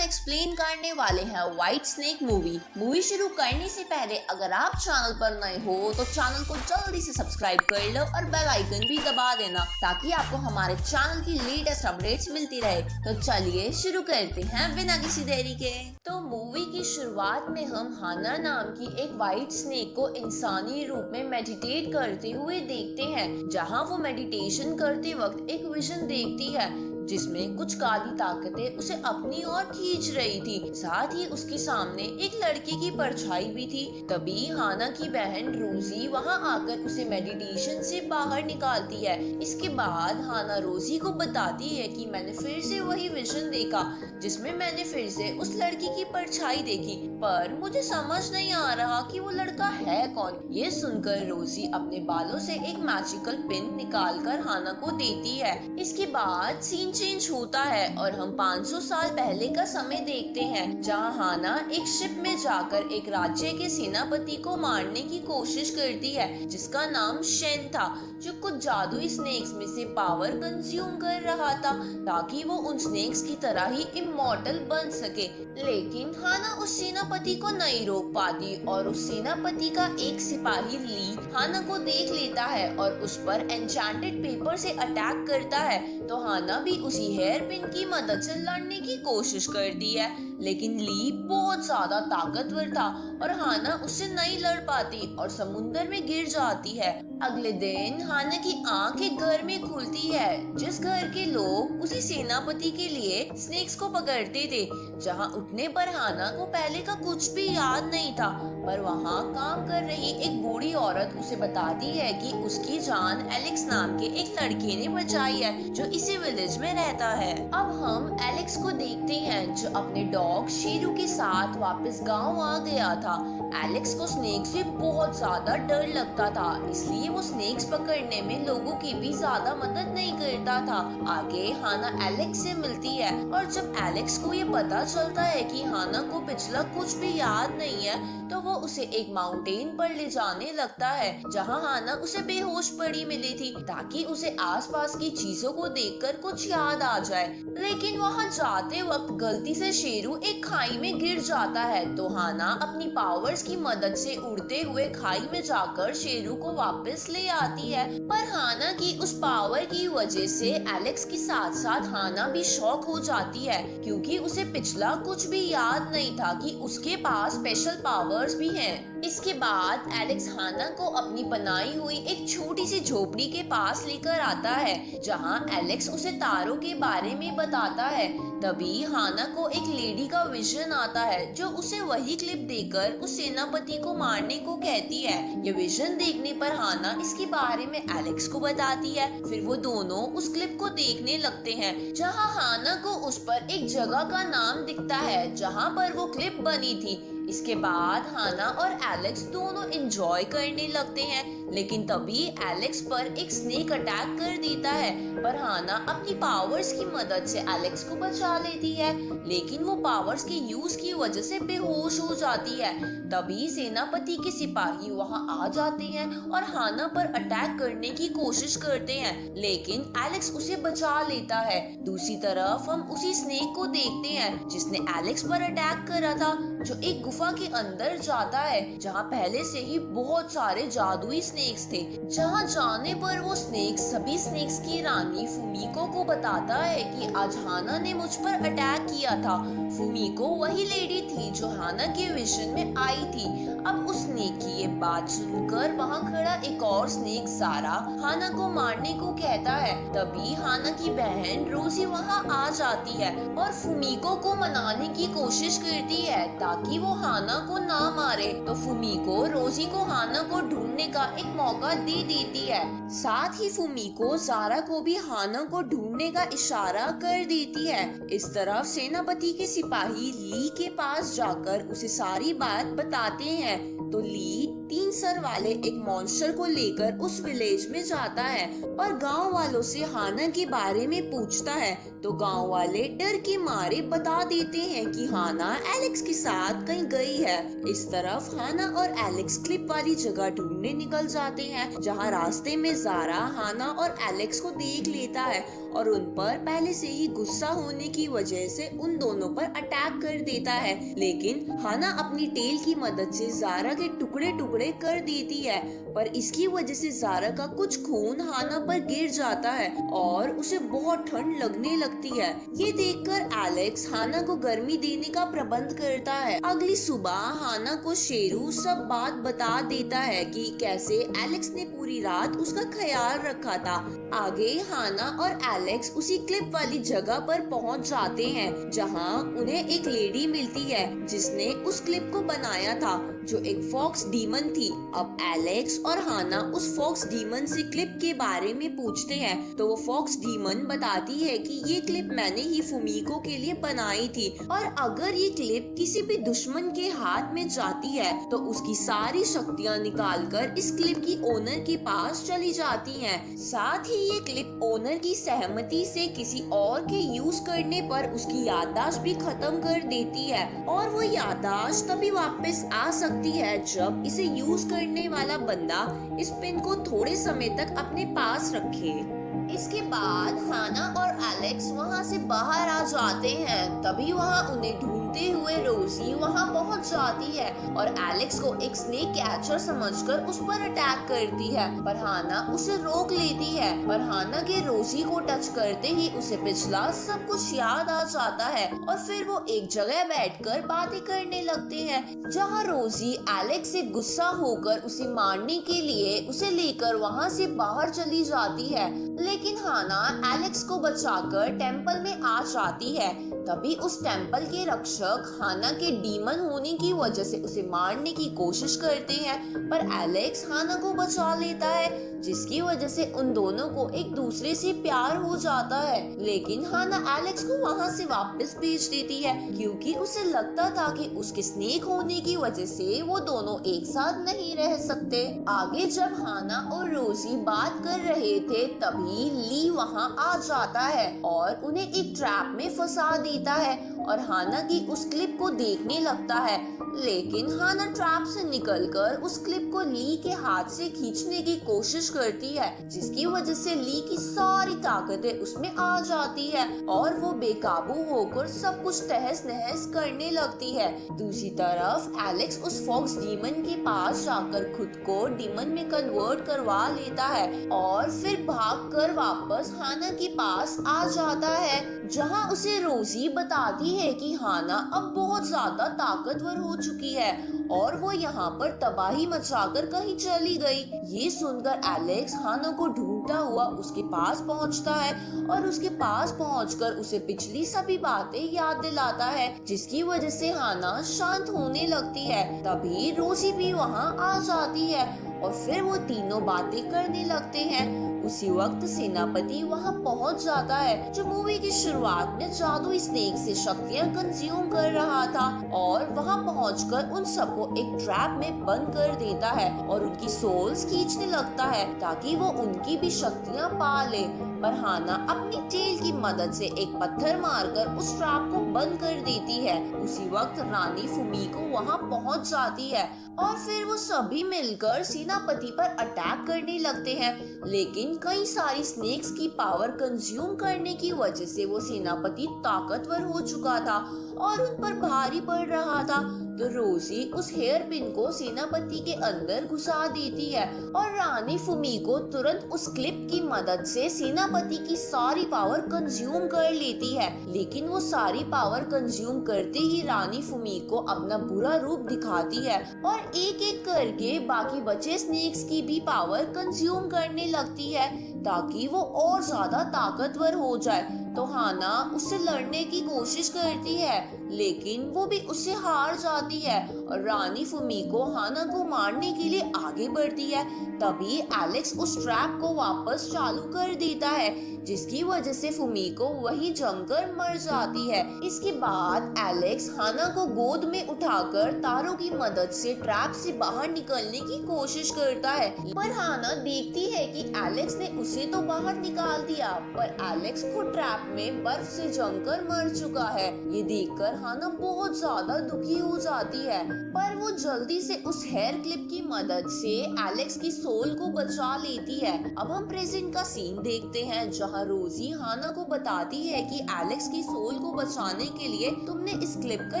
Explain करने वाले हैं व्हाइट स्नेक मूवी शुरू करने से पहले अगर आप चैनल पर नए हो तो चैनल को जल्दी से सब्सक्राइब कर लो और बेल आइकन भी दबा देना ताकि आपको हमारे चैनल की लेटेस्ट अपडेट्स मिलती रहे। तो चलिए शुरू करते हैं बिना किसी देरी के। तो मूवी की शुरुआत में हम हाना नाम की एक व्हाइट स्नेक को इंसानी रूप में मेडिटेट करते हुए देखते हैं, जहां वो मेडिटेशन करते वक्त एक विजन देखती है जिसमें कुछ काली ताकतें उसे अपनी ओर खींच रही थी। साथ ही उसके सामने एक लड़के की परछाई भी थी। तभी हाना की बहन रोजी वहां आकर उसे मेडिटेशन से बाहर निकालती है। इसके बाद हाना रोजी को बताती है कि मैंने फिर से वही विजन देखा जिसमें मैंने फिर से उस लड़की की परछाई देखी, पर मुझे समझ नहीं आ रहा कि वो लड़का है कौन। ये सुनकर रोजी अपने बालों से एक मैजिकल पिन निकालकर हाना को देती है। इसके बाद सीन चेंज होता है और हम 500 साल पहले का समय देखते हैं, जहां हाना एक शिप में जाकर एक राज्य के सेनापति को मारने की कोशिश करती है जिसका नाम शेन था, जो कुछ जादुई स्नेक्स में से पावर कंज्यूम कर रहा था ताकि वो उन स्नेक्स की तरह ही इमॉर्टल बन सके। लेकिन हाना उस सेनापति को नहीं रोक पाती और उस सेनापति का एक सिपाही ली हाना को देख लेता है और उस पर एन्चेंटेड पेपर से अटैक करता है। तो हाना भी उसी हेयर पिन की मदद से लड़ने की कोशिश करती है, लेकिन ली बहुत ज्यादा ताकतवर था और हाना उससे नहीं लड़ पाती और समुद्र में गिर जाती है। अगले दिन हाना की आंख एक घर में खुलती है जिस घर के लोग उसी सेनापति के लिए स्नेक्स को पकड़ते थे, जहां उठने पर हाना को पहले का कुछ भी याद नहीं था। पर वहां काम कर रही एक बूढ़ी औरत उसे बताती है कि उसकी जान एलेक्स नाम के एक लड़के ने बचाई है जो इसी विलेज में रहता है। अब हम एलेक्स को देखते हैं जो अपने डॉग शेरू के साथ वापस गांव आ गया था। एलेक्स को स्नेक से बहुत ज्यादा डर लगता था, इसलिए वो स्नेक्स पकड़ने में लोगों की भी ज्यादा मदद नहीं करता था। आगे हाना एलेक्स से मिलती है और जब एलेक्स को ये पता चलता है कि हाना को पिछला कुछ भी याद नहीं है तो वो उसे एक माउंटेन पर ले जाने लगता है जहां हाना उसे बेहोश पड़ी मिली थी ताकि उसे आसपास की चीजों को देखकर कुछ याद आ जाए। लेकिन वहां जाते वक्त गलती से शेरू एक खाई में गिर जाता है, तो हाना अपनी पावर्स की मदद से उड़ते हुए खाई में जाकर शेरू को वापस ले आती है। पर हाना की उस पावर की वजह से एलेक्स के साथ साथ हाना भी शॉक हो जाती है क्योंकि उसे पिछला कुछ भी याद नहीं था कि उसके पास स्पेशल पावर्स भी हैं। इसके बाद एलेक्स हाना को अपनी बनाई हुई एक छोटी सी झोपड़ी के पास लेकर आता है जहां एलेक्स उसे तारों के बारे में बताता है। तभी हाना को एक लेडी का विजन आता है जो उसे वही क्लिप देकर उस सेनापति को मारने को कहती है। ये विजन देखने पर हाना इसके बारे में एलेक्स को बताती है। फिर वो दोनों उस क्लिप को देखने लगते हैं जहां हाना को उस पर एक जगह का नाम दिखता है जहां पर वो क्लिप बनी थी। इसके बाद हाना और एलेक्स दोनों एंजॉय करने लगते हैं, लेकिन तभी एलेक्स पर एक स्नेक अटैक कर देता है। पर हाना अपनी पावर्स की मदद से एलेक्स को बचा लेती है, लेकिन वो पावर्स के यूज की वजह से बेहोश हो जाती है। तभी सेनापति के सिपाही वहां आ जाते हैं और हाना पर अटैक करने की कोशिश करते हैं, लेकिन एलेक्स उसे बचा लेता है। दूसरी तरफ हम उसी स्नेक को देखते हैं जिसने एलेक्स पर अटैक करा था, जो एक गुफा के अंदर जाता है जहां पहले से ही बहुत सारे जादुई स्नेक्स थे। जहां जाने पर वो स्नेक सभी स्नेक्स की रानी फुमीको को बताता है कि आज हाना ने मुझ पर अटैक किया था। फुमीको वही लेडी थी जो हाना के विजन में आई थी। अब उस स्नेक की ये बात सुनकर वहां खड़ा एक और स्नेक सारा हाना को मारने को कहता है। तभी हाना की बहन रोजी वहां आ जाती है और फुमीको को मनाने की कोशिश करती है ताकि वो हाना को ना मारे। तो फुमीको रोजी को हाना को ढूंढने का एक मौका दे देती है। साथ ही फुमीको जारा को भी हाना को ढूंढने का इशारा कर देती है। इस तरफ सेनापति के सिपाही ली के पास जाकर उसे सारी बात बताते हैं। तो ली 3 सर वाले एक मॉन्स्टर को लेकर उस विलेज में जाता है और गांव वालों से हाना के बारे में पूछता है। तो गांव वाले डर के मारे बता देते हैं कि हाना एलेक्स के साथ कहीं गई है। इस तरफ हाना और एलेक्स क्लिप वाली जगह ढूंढने निकल जाते हैं जहां रास्ते में जारा हाना और एलेक्स को देख लेता है और उन पर पहले से ही गुस्सा होने की वजह से उन दोनों पर अटैक कर देता है। लेकिन हाना अपनी टेल की मदद से ज़ारा के टुकड़े टुकड़े कर देती है, पर इसकी वजह से ज़ारा का कुछ खून हाना पर गिर जाता है और उसे बहुत ठंड लगने लगती है। ये देखकर एलेक्स हाना को गर्मी देने का प्रबंध करता है। अगली सुबह हाना को शेरू सब बात बता देता है कि कैसे एलेक्स ने पूरी रात उसका ख्याल रखा था। आगे हाना और एलेक्स उसी क्लिप वाली जगह पर पहुंच जाते हैं जहां उन्हें एक लेडी मिलती है जिसने उस क्लिप को बनाया था, जो एक फॉक्स डीमन थी। अब एलेक्स और हाना उस फॉक्स डीमन से क्लिप के बारे में पूछते हैं तो वो फॉक्स डीमन बताती है कि ये क्लिप मैंने ही फुमीको के लिए बनाई थी और अगर ये क्लिप किसी भी दुश्मन के हाथ में जाती है तो उसकी सारी शक्तियाँ निकालकर इस क्लिप की ओनर के पास चली जाती हैं। साथ ही ये क्लिप ओनर की सहमति से किसी और के यूज करने पर उसकी याददाश्त भी खत्म कर देती है और वो याददाश्त तभी वापस आ सकती है जब इसे यूज करने वाला बंदा इस पिन को थोड़े समय तक अपने पास रखे। इसके बाद हाना और एलेक्स वहाँ से बाहर आ जाते हैं। तभी वहाँ उन्हें ढूंढते हुए रोजी वहाँ पहुँच जाती है और एलेक्स को एक स्नेक कैचर समझकर उस पर अटैक करती है, पर हाना उसे रोक लेती है। पर हाना के रोजी को टच करते ही उसे पिछला सब कुछ याद आ जाता है और फिर वो एक जगह बैठकर बातें करने लगते हैं जहाँ रोजी एलेक्स से गुस्सा होकर उसे मारने के लिए उसे लेकर वहाँ से बाहर चली जाती है। लेकिन हाना एलेक्स को बचाकर टेंपल में आ जाती है। तभी उस टेंपल के रक्षक हाना के डीमन होने की वजह से उसे मारने की कोशिश करते हैं, पर एलेक्स हाना को बचा लेता है जिसकी वजह से उन दोनों को एक दूसरे से प्यार हो जाता है। लेकिन हाना एलेक्स को वहाँ से वापस भेज देती है क्योंकि उसे लगता था कि उसके स्नेक होने की वजह से वो दोनों एक साथ नहीं रह सकते। आगे जब हाना और रोजी बात कर रहे थे तभी ली वहाँ आ जाता है और उन्हें एक ट्रैप में फंसा देता है और हाना की उस क्लिप को देखने लगता है। लेकिन हाना ट्रैप से निकलकर उस क्लिप को ली के हाथ से खींचने की कोशिश करती है जिसकी वजह से ली की सारी ताकतें उसमें आ जाती है और वो बेकाबू होकर सब कुछ तहस नहस करने लगती है। दूसरी तरफ एलेक्स उस फॉक्स डीमन के पास जाकर खुद को डीमन में कन्वर्ट करवा लेता है और फिर भागकर वापस हाना के पास आ जाता है जहां उसे रोजी बताती है कि हाना अब बहुत ज्यादा ताकतवर हो चुकी है और वो यहाँ पर तबाही मचाकर कहीं चली गई। ये सुनकर एलेक्स हाना को ढूंढता हुआ उसके पास पहुँचता है और उसके पास पहुंचकर उसे पिछली सभी बातें याद दिलाता है जिसकी वजह से हाना शांत होने लगती है। तभी रोजी भी वहाँ आ जाती है और फिर वो तीनों बातें करने लगते हैं। उसी वक्त सेनापति वहाँ पहुँच जाता है जो मूवी की शुरुआत में जादू स्नेक से शक्तियाँ कंज्यूम कर रहा था और वहाँ पहुँचकर उन सबको एक ट्रैप में बंद कर देता है और उनकी सोल्स खींचने लगता है ताकि वो उनकी भी शक्तियाँ पा ले। पर हाना अपनी टेल की मदद से एक पत्थर मारकर उस ट्रैप को बंद कर देती है। उसी वक्त रानी फुमीको वहाँ पहुँच जाती है और फिर वो सभी मिलकर सेनापति पर अटैक करने लगते हैं। लेकिन कई सारी स्नेक्स की पावर कंज्यूम करने की वजह से वो सेनापति ताकतवर हो चुका था और उन पर भारी पड़ रहा था। तो रोजी उस हेयर पिन को सेनापति के अंदर घुसा देती है और रानी फुमीको तुरंत उस क्लिप की मदद से सेनापति की सारी पावर कंज्यूम कर लेती है। लेकिन वो सारी पावर कंज्यूम करते ही रानी फुमीको अपना बुरा रूप दिखाती है और एक एक करके बाकी बचे स्नेक्स की भी पावर कंज्यूम करने लगती है ताकि वो और ज्यादा ताकतवर हो जाए। तो हाना उससे लड़ने की कोशिश करती है लेकिन वो भी उससे हार जाती है और रानी फुमीको हाना को मारने के लिए आगे बढ़ती है। तभी एलेक्स उस ट्रैप को वापस चालू कर देता है जिसकी वजह से फुमीको वहीं जमकर मर जाती है। इसके बाद एलेक्स हाना को गोद में उठाकर तारों की मदद से ट्रैप से बाहर निकलने की कोशिश करता है, पर हाना देखती है कि एलेक्स ने उसे तो बाहर निकाल दिया पर एलेक्स खुद ट्रैप लैब में बर्फ से जमकर मर चुका है। ये देखकर हाना बहुत ज्यादा दुखी हो जाती है, पर वो जल्दी से उस हेयर क्लिप की मदद से एलेक्स की सोल को बचा लेती है। अब हम प्रेजेंट का सीन देखते हैं, जहाँ रोजी हाना को बताती है कि एलेक्स की सोल को बचाने के लिए तुमने इस क्लिप का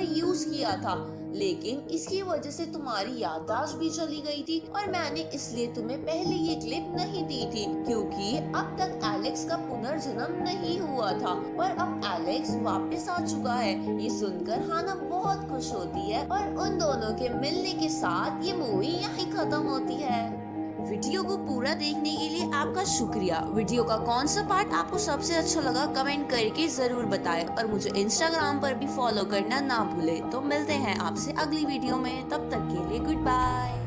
यूज किया था, लेकिन इसकी वजह से तुम्हारी याददाश्त भी चली गई थी और मैंने इसलिए तुम्हें पहले ये क्लिप नहीं दी थी, क्योंकि अब तक एलेक्स का पुनर्जन्म नहीं हुआ था, पर अब एलेक्स वापस आ चुका है। ये सुनकर हाना बहुत खुश होती है और उन दोनों के मिलने के साथ ये मूवी यहीं खत्म होती है। वीडियो को पूरा देखने के लिए आपका शुक्रिया। वीडियो का कौन सा पार्ट आपको सबसे अच्छा लगा कमेंट करके जरूर बताएं और मुझे इंस्टाग्राम पर भी फॉलो करना ना भूलें। तो मिलते हैं आपसे अगली वीडियो में, तब तक के लिए गुड बाय।